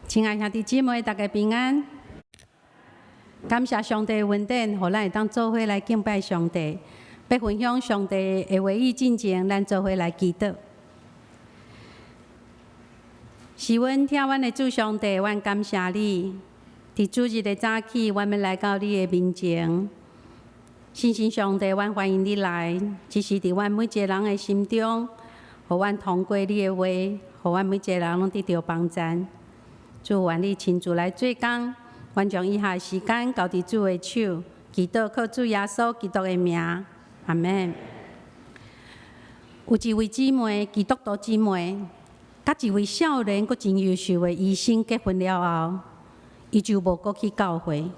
亲爱兄弟姊妹，大家平安。感谢上帝的恩典，互咱会当做伙来敬拜上帝，要分享上帝的话语进前，咱做伙来祈祷。是阮听阮的主上帝，阮感谢你。伫主日的早起，阮要来到你的面前。信心上帝，阮欢迎你来，只是伫阮每一个人的心中，互阮通过你的话，互阮每一个人拢得到帮助。主，愿你亲自来做工，阮将以下时间交伫主的手，祈祷靠主耶稣基督的名，阿门。有一位姊妹，基督徒姊妹，甲一位少年阁真优秀的医生结婚了后，伊就无阁去教会。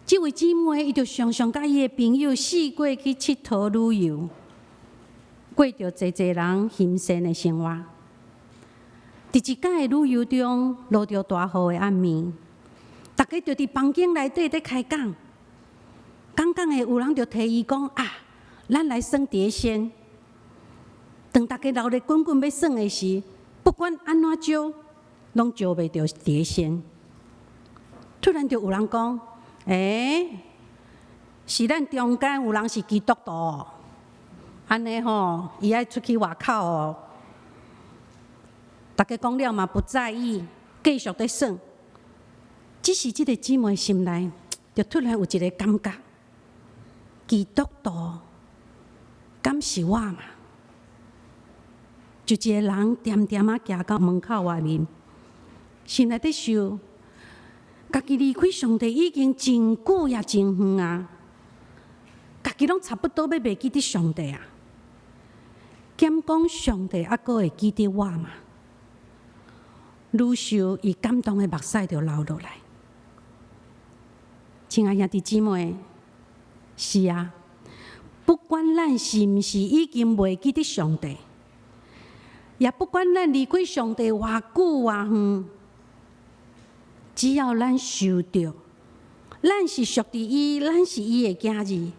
这位姊妹，伊就常常甲伊的朋友四过去佚佗旅游，过着济济人欣羡的生活。伫一天的旅游中，落着大雨的暗暝，大家就伫房间内底在开讲。讲的有人就提议讲啊，咱来耍碟仙。当大家闹热滚滚要耍的时，不管安怎招，拢招袂着碟仙。突然就有人讲：是咱中间有人是基督徒，安尼吼，伊爱出去外口哦。大家讲了嘛，不在意，继续在耍。只是这个姊妹心内，就突然有一个感觉：基督徒，敢是我嘛？就一个人点点啊行到门口外面，心内在想：家己离开上帝已经真久也真远啊，家己拢差不多要袂记得上帝啊。兼讲上帝还阁会记得我嘛？愈想，伊感动的目屎就流落来。亲爱兄弟姊妹，是啊，不管咱是毋是已经袂记得上帝，也不管咱离开上帝偌久偌远，只要咱受着，咱是属于伊，咱是伊的囝儿，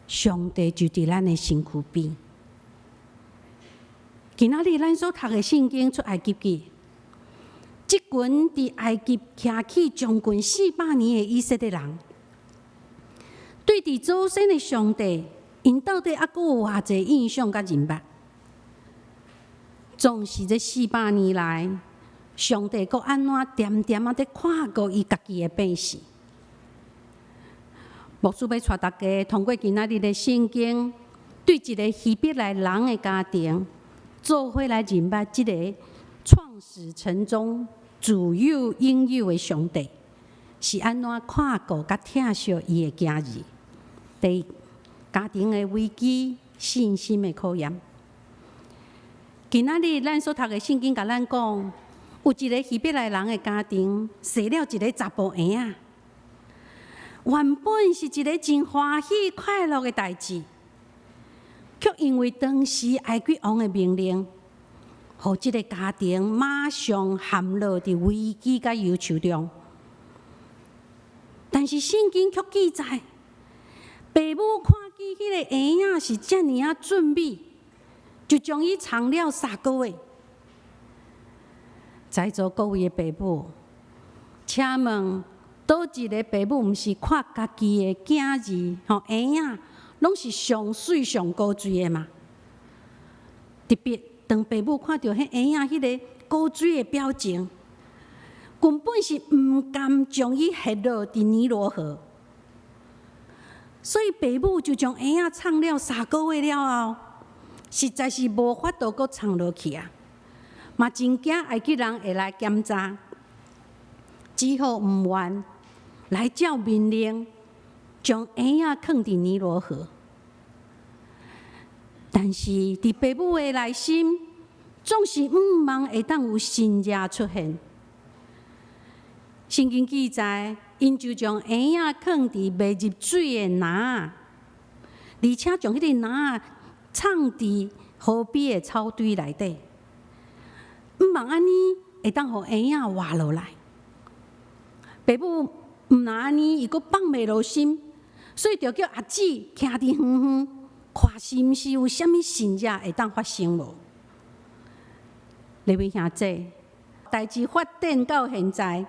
上帝就伫咱的身躯边。今仔日咱所读的圣经出埃及记。这群伫埃及徛起将近400年的以色列人，对伫祖先的上帝，因到底还阁有偌济印象甲认捌？总是这400年来，上帝阁安怎点点啊在看顾伊家己的百姓？牧师要带大家通过今仔日的圣经，对一个希伯来人的家庭，做伙来认捌这个创始成终、自有应有的上帝是安怎看顾甲疼惜伊的囝儿。第一，家庭的危机、信心的考验。今仔日咱所读的圣经，甲咱讲，有一个希伯来人的家庭生了一个查甫婴仔，原本是一个真欢喜快乐的代志，却因为当时埃及王的命令，互这个家庭马上陷落伫危机甲忧愁中。但是圣经却记载，父母看见迄个婴仔是遮尔啊俊美，就将伊藏了3个月。在座各位的父母，请问，倒一个父母毋是看家己的囝儿、婴仔，拢是上水上高水的嘛？特别当父母看到迄婴仔迄个高水的表情，根本是毋甘将伊下落伫尼罗河，所以父母就将婴仔藏了3个月了后，实在是无法度阁藏落去啊！嘛真惊埃及人会来检查，只好毋愿来照命令，将婴仔放伫尼罗河。但是伫父母的内心，总是毋茫会当有新惹出现。圣经记载，因就将婴仔放伫未入水的篮，而且将迄个篮藏伫河边的草堆内底，毋茫安尼会当互婴仔活落来。父母毋若安尼，伊阁放袂落心，所以就叫阿姊徛伫远远，看是毋是有啥物新惹会当发生无？各位兄弟，代志发展到现在，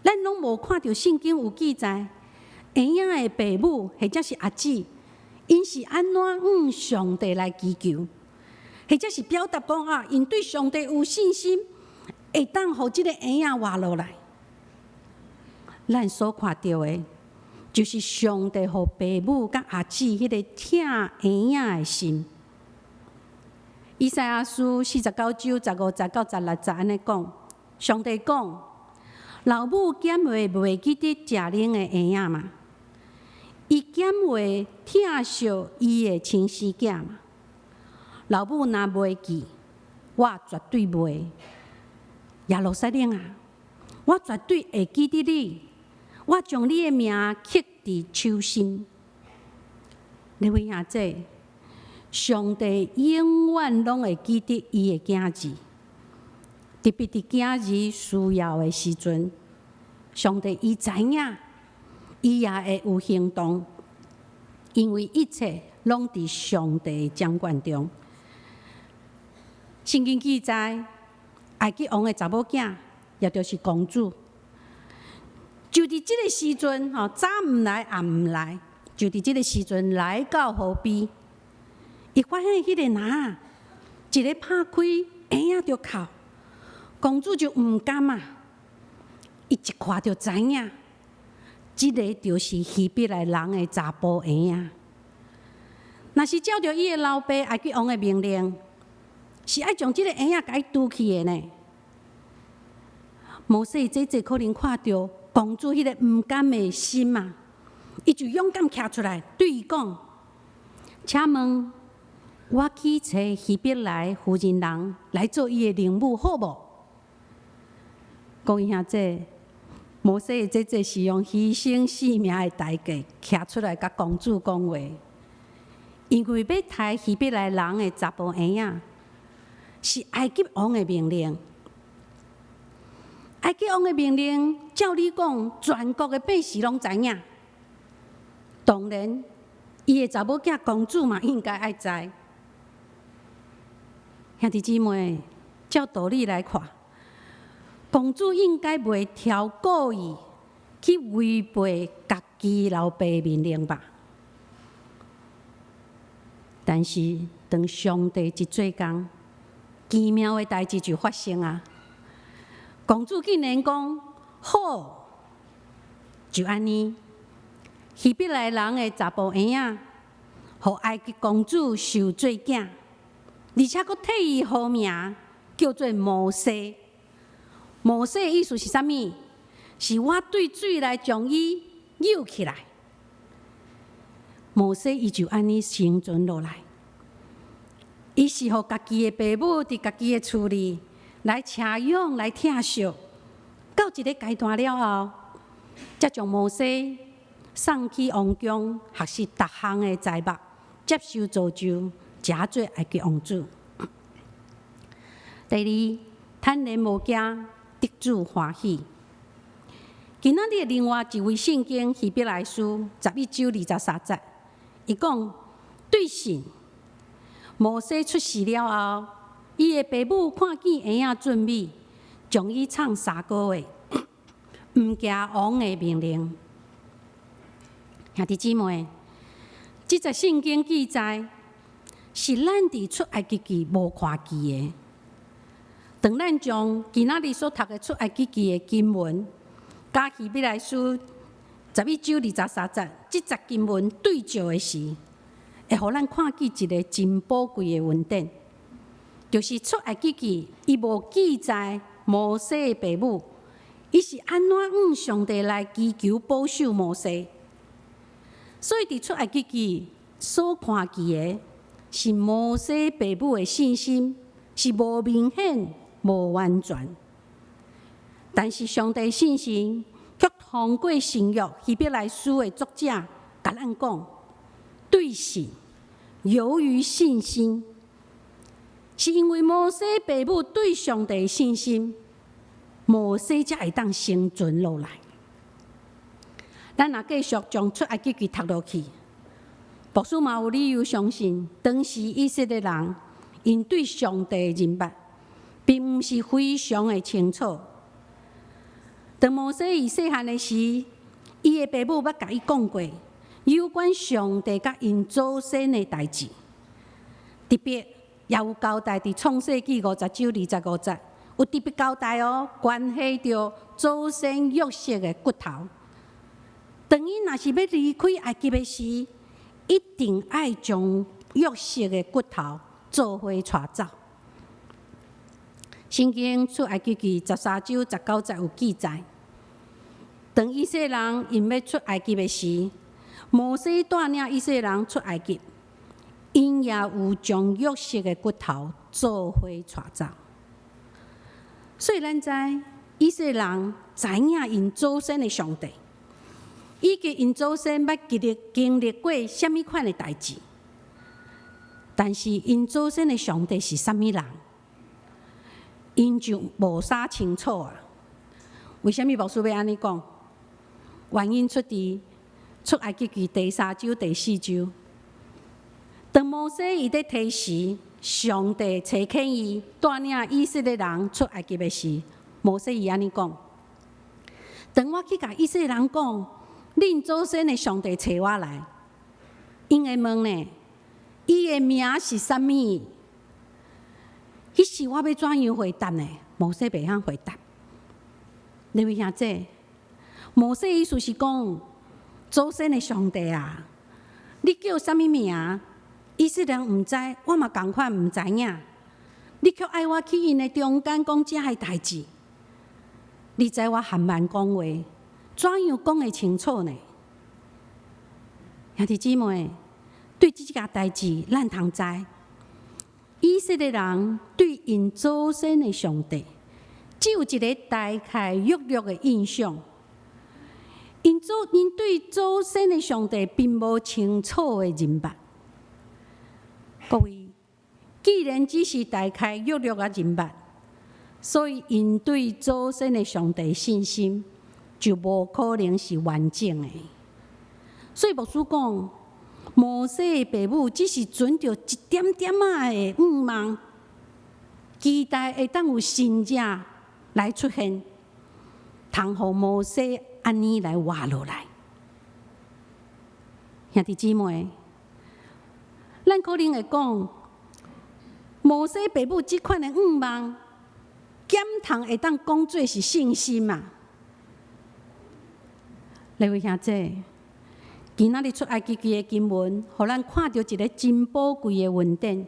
咱拢无看到圣经有记载，婴仔的父母或者是阿姊，因是安怎向上帝来祈求，或者是表达讲啊，因对上帝有信心，会当互即个婴仔活落来。咱所看到的，就是上帝互父母甲阿姊迄个疼婴仔的心。以赛亚书49章15节到16节安尼讲，上帝讲：老母减话袂记得食奶的婴仔嘛，伊减话疼惜伊的亲生囝嘛。老母若袂记，我绝对袂。耶路撒冷啊，我绝对会记得你，我将你的名刻伫手心。你位兄姐，上帝永远拢会记得伊的囝儿，特别伫囝儿需要的时阵，上帝伊知影，伊也会有行动，因为一切拢伫上帝掌管中。圣经记载，埃及王的查某囝，也就是公主，就伫即个时阵，早毋来暗毋来，就伫即个时阵来到河边。伊发现迄个男一个拍开，婴仔就哭，公主就毋甘啊！伊一看就知影，即个就是希伯来人的查甫婴仔。若是照着伊的老爸埃及王的命令，是爱将即个婴仔甲伊拄去的呢。摩西这可能看到公主迄个毋甘的心嘛，伊就勇敢徛出来，对伊讲：“请问，我去找希伯来妇人人来做伊的灵母，好无？”各位兄姐，摩西的这是用牺牲性命的代价徛出来，甲公主讲话，因为要杀希伯来人的查甫婴仔，是埃及王的命令。埃及王的命令，照理讲，全国的百姓拢知影。当然，伊的查某囝公主嘛，应该爱知。兄弟姊妹，照道理来看，公主应该袂挑故意去违背家己老爸的命令吧？但是，当上帝一做工，奇妙的代志就发生啊！公主竟然讲：“好，就安尼，希伯来人的查甫婴仔，互埃及公主受做囝。”而且佫替伊号名叫做摩西。摩西的意思是啥物？是我对水来将伊扭起来。摩西伊就安尼生存落来。伊是互家己的父母伫家己的厝里来饲养、来疼惜，到一个阶段了后，才将摩西送去王宫学习各项的财目，接受造就。假做埃及王子。第二，坦然无惊，得主欢喜。今仔日另外一位圣经希伯来书11章23节，伊讲对神，摩西出世了后，伊的父母看见婴仔俊美，将伊藏3个月，毋惊王的命令。兄弟姊妹，这则圣经记载。是咱伫出埃及记无看见的。当咱将今仔日所读的出埃及记的经文，加希伯来书11章23节，这则经文对照的时，会互咱看见一个真宝贵的文点，就是出埃及记伊无记载摩西的父母，伊是安怎向上帝来祈求保守摩西。所以伫出埃及记所看见的。是摩西父母的信心是无明显、无完全，但是上帝信心却通过神约希伯来书的作者甲咱讲，对神由于信心，是因为摩西父母对上帝的信心，摩西才会当生存落来。咱若继续将出埃及记读落去。牧师嘛有理由相信，当时以色列人因对上帝的认捌，并毋是非常的清楚。当摩西伊细汉的时，伊的爸母捌甲伊讲过有关上帝甲因祖先的代志，特别也有交代伫创世纪59章25节，有特别交代关系到祖先约瑟的骨头。当伊若是要离开埃及的时，一定爱将约瑟的骨头做伙带走。圣经出埃及记13章19节有记载，当以色列人因要出埃及的时，摩西带领以色列人出埃及，因也有将约瑟的骨头做伙带走。所以咱知以色列人知影因祖先的上帝，以及因祖先捌经历过什么款的代志，但是因祖先的上帝是什么人，因就无啥清楚啊。为什么牧师要安尼讲？原因出埃及记第3章第4章，当摩西伊在提示上帝差遣伊带领以色列人出埃及的时，摩西伊安尼讲：当我去甲以色列人讲，恁祖先的上帝找我来，因会问呢，伊的名是啥物？迄时我要怎样回答呢？摩西袂晓回答。你位兄姐，摩西意思是讲，祖先的上帝啊，你叫啥物名？以色列人毋知，我嘛共款毋知影。你却爱我去因的中间讲遮个代志，你知我含慢讲话，怎样讲会清楚呢？兄弟姊妹，对即件代志，咱通知，以色列人对因祖先的上帝，只有一个大概约略的印象。因对祖先的上帝并无清楚的认捌。各位，既然只是大概约略的认捌，所以因对祖先的上帝信心就无可能是完整的。所以牧师讲，摩西的父母只是存着一点点的愿望，期待会当有神者来出现，通互摩西安尼来活落来。兄弟姊妹，咱可能会讲，摩西爸母即款的愿望，减通会当讲做是信心嘛？各位兄姐，今仔日出埃及记的经文，互咱看到一个真宝贵的恩典。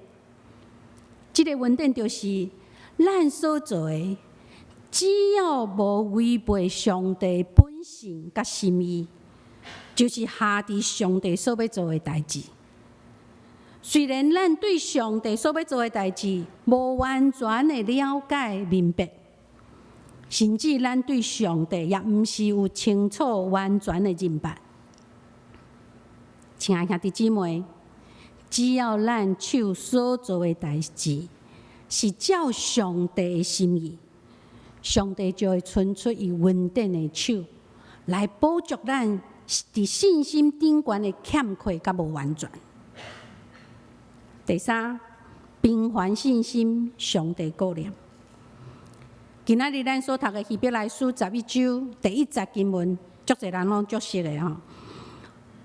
这个恩典就是咱所做的，只要无违背上帝本性甲心意，就是下伫上帝所要做的代志。虽然咱对上帝所要做的代志无完全的了解明白，甚至咱对上帝也毋是有清楚完全的认捌。亲爱兄弟姊妹，只要咱手所做的代志是照上帝的心意，上帝就会伸出伊恩典的手来补足咱伫信心顶悬的欠缺甲无完全。第三，平凡信心，上帝顾念。今仔日咱所读的希伯来书11章第1节经文，足侪人拢足熟的吼。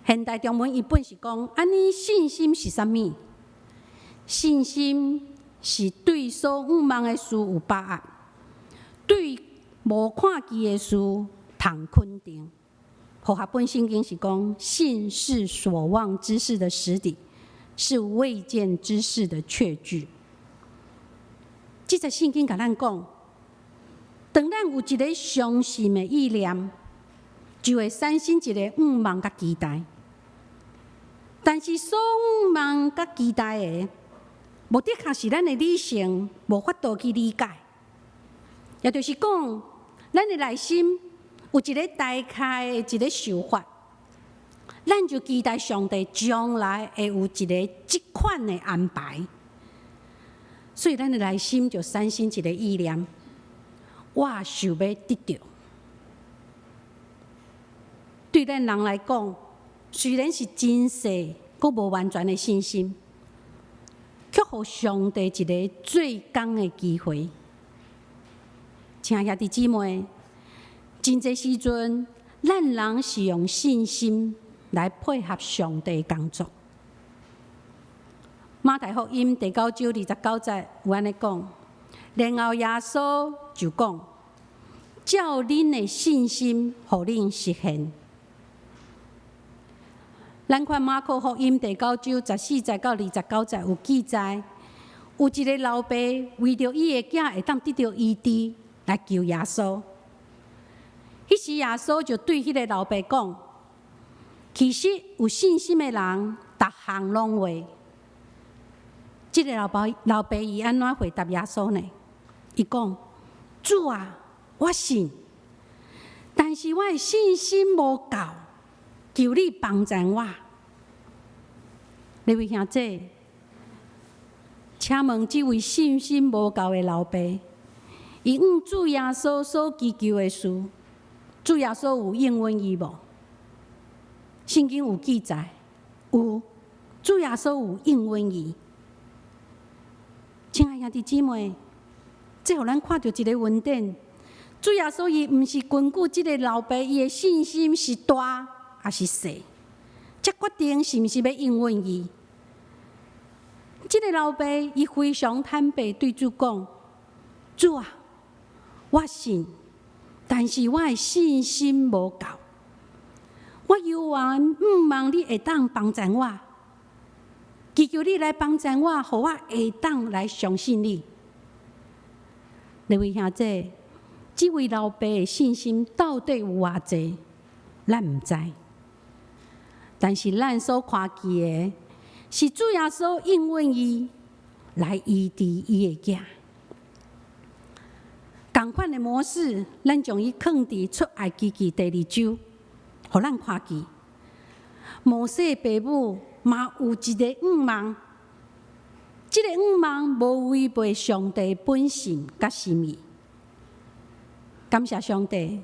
现代中文译本是讲，安尼信心是啥物？信心是对所愿望的事有把握，对无看见的事通肯定。和合本圣经是讲，信是所望之事的实底，是未见之事的确据。这则圣经甲咱讲，当咱有一个相信的意念，就会产生一个愿望甲期待。但是所愿望甲期待的，无的确是咱的理性无法度去理解，也就是讲，咱的内心有一个大概的一个想法，咱就期待上帝将来会有一个即款的安排，所以咱的内心就产生一个意念：我想要得到。对咱人来讲，虽然是真细，阁无完全的信心，却互上帝一个最高的机会，亲爱兄弟姊妹，真侪时阵，咱人是用信心来配合上帝工作。马太福音第9章29节有安尼讲，然后耶稣就讲：照恁的信心，互恁实现。咱看马可福音第9章14节到29节有记载，有一个老爸为着伊的囝会当得到医治，来求耶稣。迄时耶稣就对迄个老爸讲：其实有信心的人，逐项拢会。这个老爸伊安怎回答耶稣呢？伊讲：主啊，我信，但是我的信心无够，求你帮助我。你位兄弟，请问这位信心无够的老爸，伊向主耶稣所祈求的事，主耶稣有应允伊无？圣经有记载，有，主耶稣有应允伊。亲爱兄弟姊妹，这互咱看到一个问题：主耶稣伊毋是根据这个老爸伊的信心是大还是小，才决定是毋是要应允伊。这个老爸伊非常坦白对主讲：主啊，我信，但是我的信心无够，我犹原毋望你会当帮助我。祈求你来帮助我，互我会当来相信你。各位兄弟，这位老爸的信心到底有偌济，咱毋知。但是咱所看见的，是主耶稣应允伊来医治伊的囝。同款的模式，咱将伊放伫出埃及记第2章，互咱看见。摩西的爸母嘛有一个愿望，这个愿望无违背上帝本性甲心意。感谢上帝，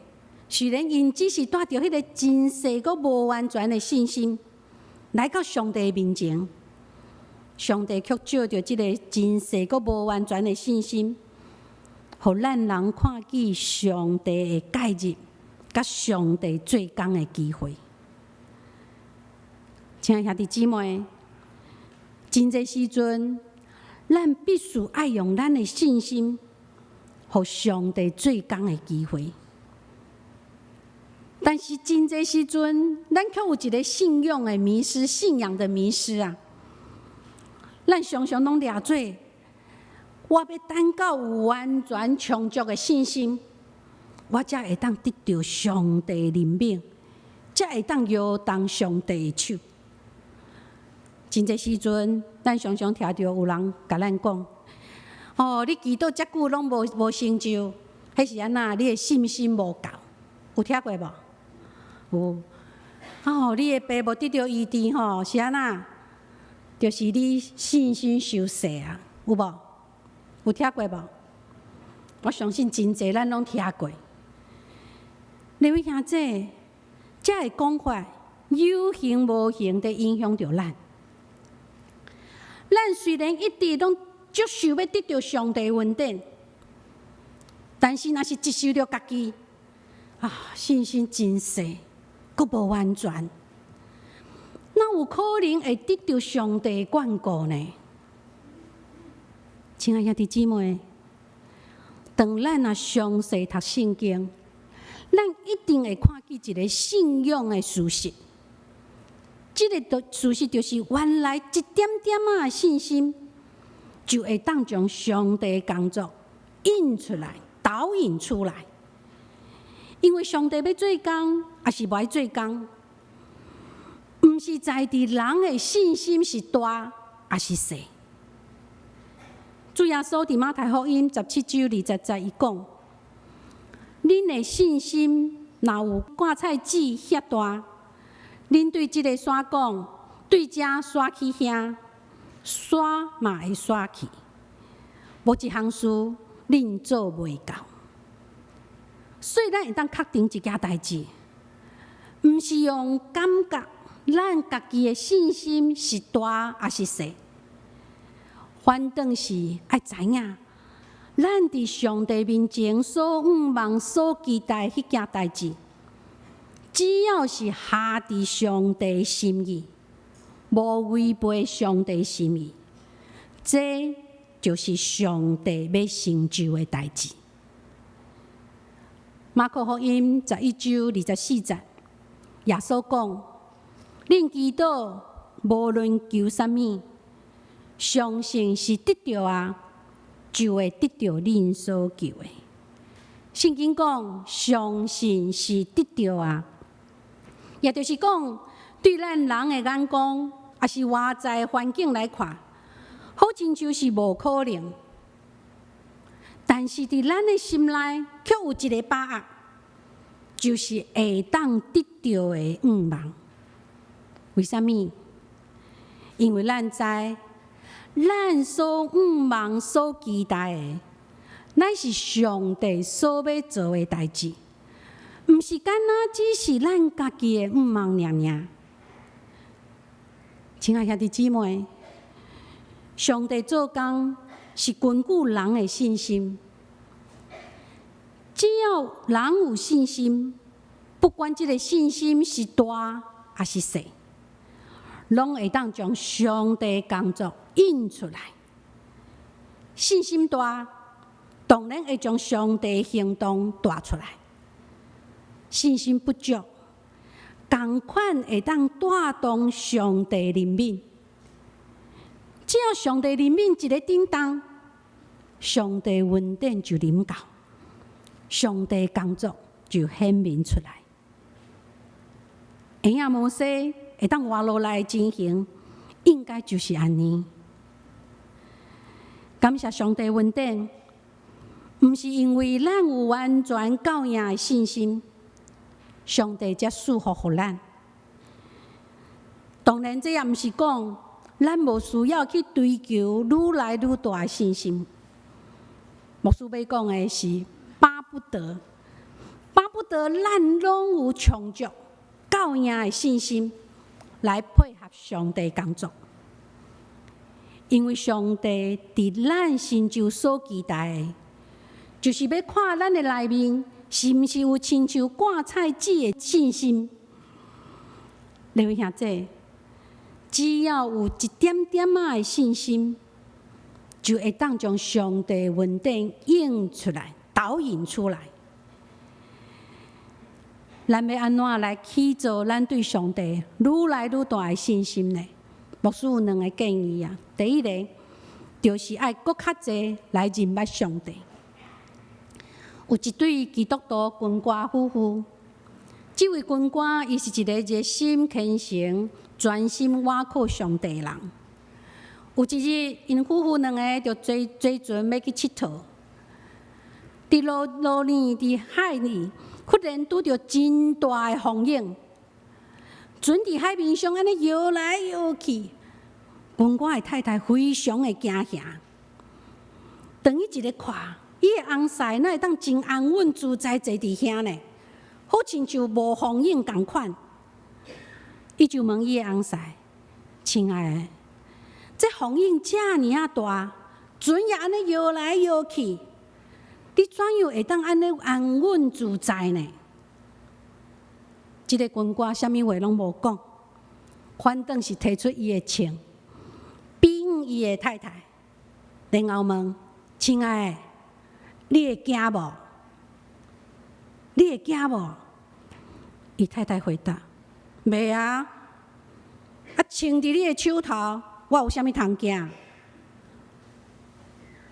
虽然因只是带着迄个真实阁无完全的信心来到上帝面前，上帝却照着这个真实阁无完全的信心，互咱人看见上帝的介入，甲上帝做工的机会。亲爱兄弟姊妹，真侪时阵，咱必须爱用咱的信心，互上帝做工的机会。但是真侪时阵，咱却有一个信仰的迷失，信仰的迷失啊！咱常常拢抓做，我要等到有完全充足的信心，我才会当得到上帝的怜悯，才会当摇动上帝的手。真侪时阵，咱常常听到有人甲咱讲：“哦，你祈祷遮久拢无成就，迄是安那？你的信心无够。”有听过无？有。哦，你的爸无得到医治吼，是安那？就是你信心受限啊，有无？有听过无？我相信真侪咱拢听过。各位兄弟，这个讲法有形无形地影响着咱。咱虽然一直拢接受要得到上帝恩典，但是若是接受着家己信心真细，阁无完全，哪有可能会得到上帝的眷顾呢？亲爱兄弟姊妹，当咱详细读圣经，咱一定会看见一个信仰的事实。这个事实就是，原来一点点的信心，就会当将上帝的工作印出来、导引出来。因为上帝要做工，还是无爱做工，毋是在伫人的信心是大还是小。主耶稣伫马太福音17章20节伊讲：恁的信心若有芥菜籽遐大，恁对即个山讲，对遮刷去遐，刷嘛会刷去。无一项事恁做袂到。所以咱会当确定一件代志，毋是用感觉，咱家己的信心是大还是小，反正是爱知影，咱伫上帝面前所仰望、所期待迄件代志，只要是下伫上帝心意，无违背上帝心意，这就是上帝要成就的代志。马可福音11章24节，耶稣讲：恁祈祷，无论求啥物，相信是得着啊，就会得着恁所求的。圣经讲，相信是得着啊，也就是讲，对咱人的眼光，也是外在环境来看，好亲像是无可能。但是伫咱的心内，却有一个把握，就是会当得到的愿望。为什么？因为咱知，咱所愿望、所期待的，乃是上帝所要做的代志，毋是干那只是咱家己的愿望尔。亲爱兄弟姊妹，上帝做工是根据人的信心。只要人有信心，不管这个信心是大还是小，拢会当将上帝工作印出来。信心大，当然会将上帝行动带出来；信心不足，同款会当带动上帝怜悯。只要上帝怜悯一个叮当，上帝恩典就临到，上帝工作就显明出来。婴仔摩西会当活落来情形，应该就是安尼。感谢上帝恩典，毋是因为咱有完全教养的信心，上帝才赐福予咱。当然，这也毋是讲咱无需要去追求愈来愈大的信心。牧师要讲的是，巴不得咱拢有充足教养的信心，来配合上帝工作。因为上帝伫咱心中所期待的，就是要看咱的内面是毋是有亲像芥菜籽的信心。各位兄弟，只要有一点点仔的信心，就会当将上帝恩典映出来、导引出来。咱要安怎来起造咱对上帝愈来愈大的信心呢？牧师有2个建议啊。第一个，就是爱搁较济来认捌上帝。有一对基督徒军官夫妇，这位军官伊是一个热心虔诚、专心倚靠上帝的人。有一日，因夫妇2个就坐船要去佚佗，伫路呢，伫海里，忽然拄着真大的风影，船伫海面上安尼摇来摇去。军官的太太非常的惊吓，当伊一日看，伊的翁婿哪会当真安稳自在坐伫遐呢？好亲像无风影同款。伊就问伊的翁婿：“亲爱的，这风影遮尔啊大，船也安尼摇来摇去，你怎样会当安尼安稳自在呢？”这个军官啥物话拢无讲，反倒是提出伊的枪，逼伊的太太，然后问：“亲爱的，你会惊无？你会惊无？”伊太太回答：“袂啊，啊，枪伫你的手头，我有啥物通惊？”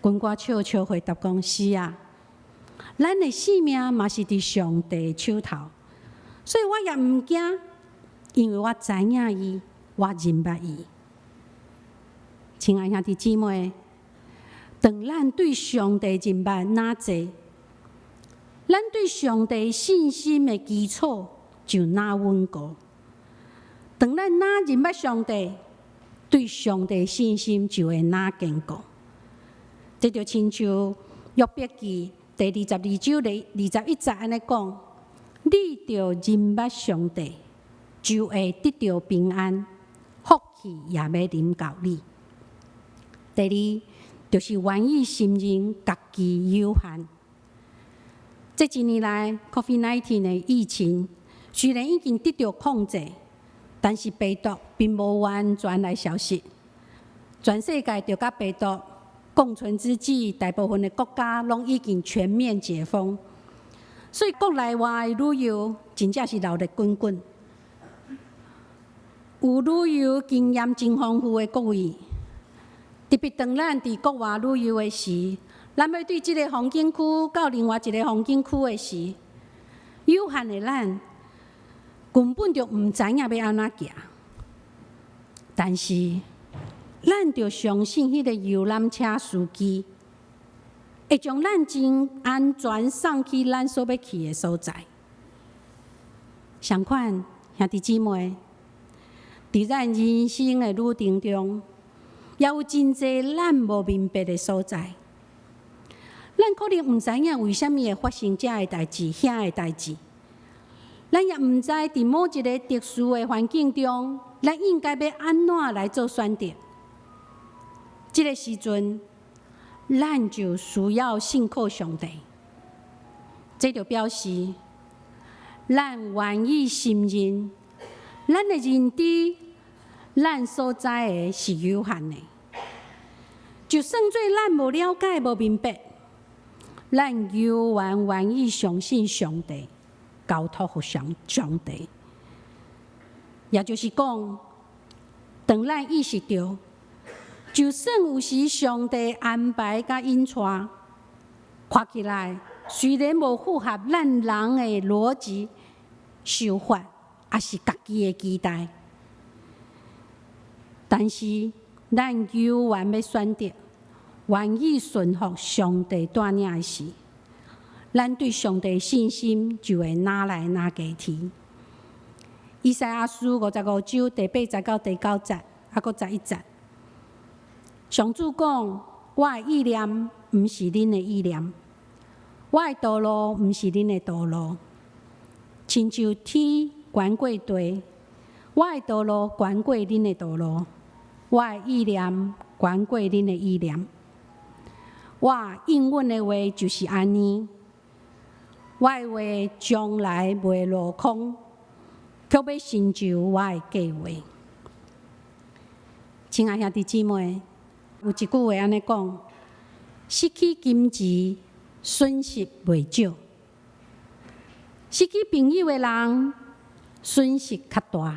军官笑笑回答讲：“是啊，咱的性命嘛是伫上帝的手头，所以我也毋惊，因为我知影伊，我认捌伊。”亲爱兄弟姊妹，当咱对上帝认捌哪济，咱对上帝信心的基础就哪稳固。当咱哪认捌上帝，对上帝信心就会哪坚固。这就亲像约伯记第22章21节安尼讲：“你着认捌上帝，就会得到平安，福气也要临到你。”第二，就是愿意承认家己有限。这一年来 ，COVID-19 的疫情虽然已经得到控制，但是病毒并无完全来消失。全世界就甲病毒共存之际，大部分的国家拢已经全面解封，所以国内外的旅游真正是闹热滚滚。有旅游经验真丰富的各位，特别当咱伫国外旅游的时，咱要对即个风景区到另外一个风景区的时，有限的咱根本就毋知影要安怎行，但是咱就相信迄个游览车司机会将咱真安全送去咱所要去的所在。相款兄弟姊妹，伫咱人生的旅程中，也有真侪咱无明白的所在。咱可能毋知影为虾米会发生遮个代志、遐个代志，咱也毋知伫某一个特殊的环境中，咱应该要安怎来做选择。这个时阵，咱就需要信靠上帝。这就表示，咱愿意承认，咱的认知，咱所知的是有限的。就算做咱无了解、无明白，咱犹原愿意相信上帝，交托互上帝。也就是讲，当咱意识到，就算有时上帝安排甲引带，看起来虽然无符合咱人的逻辑、想法，也是家己的期待，但是咱犹原要选择，愿意顺服上帝带领的时，咱对上帝的信心就会拿来拿加添。以赛亚书55章第8节到第9节，还佫11节。上主讲：我的意念毋是恁的意念，我的道路毋是恁的道路。亲像天悬过地，我的道路悬过恁的道路，我的意念悬过恁的意念。我应允的话就是安尼，我的话将来袂落空，却要成就我的计划。亲爱兄弟姊妹，有一句话安尼讲：失去金钱，损失袂少；失去朋友的人，损失较大；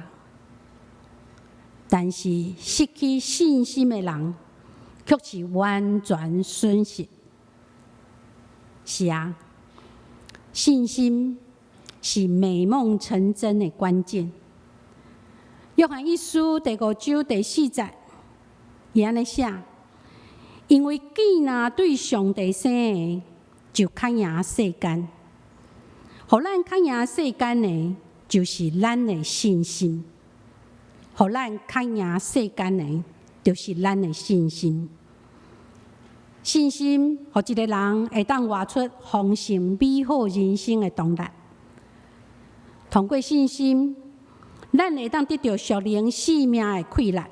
但是失去信心的人，却是完全损失。是啊，信心是美梦成真的关键。约翰一书第5章第4节，伊安尼写：因为既然对上帝生的，就较赢世间。互咱较赢世间的，就是咱的信心。互咱较赢世间的，就是咱的信心。信心，互一个人会当活出丰盛美好人生的动力。通过信心，咱会当得到属灵生命的快乐。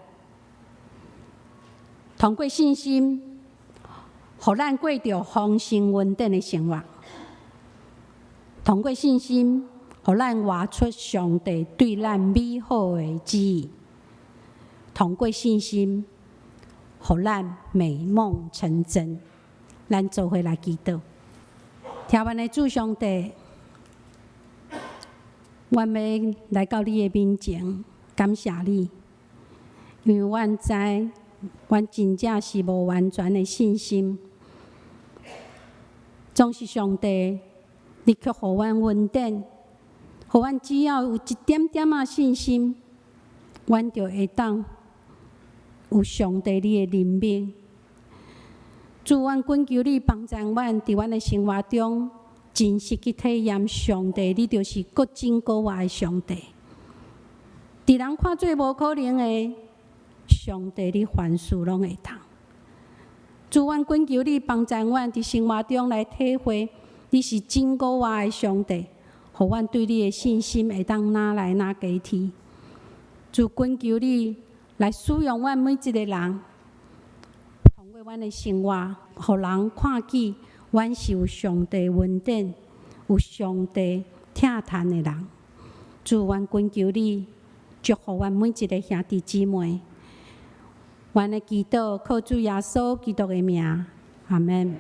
通过信心，互咱过着丰盛稳定的生活。通过信心，互咱活出上帝对咱美好的旨意。通过信心，互咱美梦成真。咱做伙来祈祷。听完的主上帝，我要来到你的面前，感谢你，因为阮知，阮真正是无完全的信心。总是上帝，你却互阮稳定，互阮只要有一点点仔信心，阮就会当有上帝你的怜悯。主，阮恳求你帮助阮，伫阮的生活中，真实去体验上帝，你就是各真各活的上帝。伫人看做无可能的，上帝你凡事拢会通。主，阮恳求你帮助阮，伫生活中来体会，你是真各活的上帝，互阮对你的信心会当拿来拿加添。主，恳求你来使用阮每一个人。过阮的生活，互人看见阮是有上帝恩典、有上帝疼叹的人。主，阮恳求你祝福阮每一个兄弟姊妹。阮的祈祷靠主耶稣基督的名，阿门。